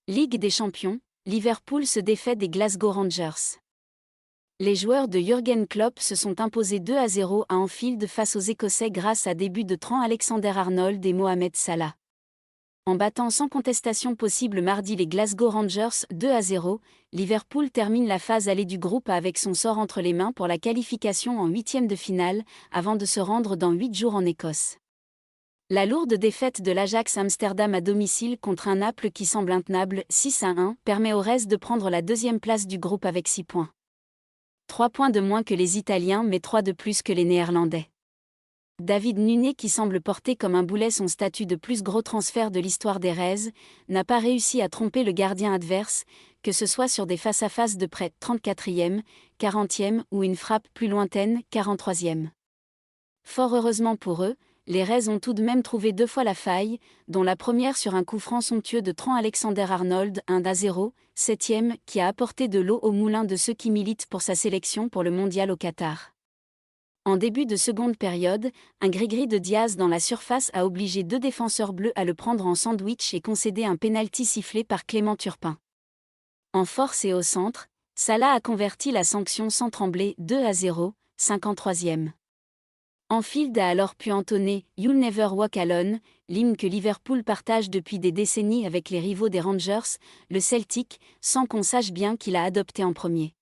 Ligue des champions, Liverpool se défait des Glasgow Rangers. Les joueurs de Jürgen Klopp se sont imposés 2-0 à Anfield face aux Écossais grâce à des buts de Trent Alexander-Arnold et Mohamed Salah. En battant sans contestation possible mardi les Glasgow Rangers 2-0, Liverpool termine la phase aller du groupe avec son sort entre les mains pour la qualification en huitième de finale, avant de se rendre dans 8 jours en Écosse. La lourde défaite de l'Ajax Amsterdam à domicile contre un Naples qui semble intenable 6-1 permet aux Reds de prendre la deuxième place du groupe avec 6 points. 3 points de moins que les Italiens mais 3 de plus que les Néerlandais. David Nunez, qui semble porter comme un boulet son statut de plus gros transfert de l'histoire des Reds, n'a pas réussi à tromper le gardien adverse, que ce soit sur des face-à-face de près 34e, 40e ou une frappe plus lointaine 43e. Fort heureusement pour eux, les Reds ont tout de même trouvé 2 fois la faille, dont la première sur un coup franc somptueux de Trent Alexander-Arnold 1-0, 7e, qui a apporté de l'eau au moulin de ceux qui militent pour sa sélection pour le mondial au Qatar. En début de seconde période, un gris-gris de Diaz dans la surface a obligé 2 défenseurs bleus à le prendre en sandwich et concéder un pénalty sifflé par Clément Turpin. En force et au centre, Salah a converti la sanction sans trembler 2-0, 53e. Anfield a alors pu entonner « You'll Never Walk Alone », l'hymne que Liverpool partage depuis des décennies avec les rivaux des Rangers, le Celtic, sans qu'on sache bien qui l'a adopté en premier.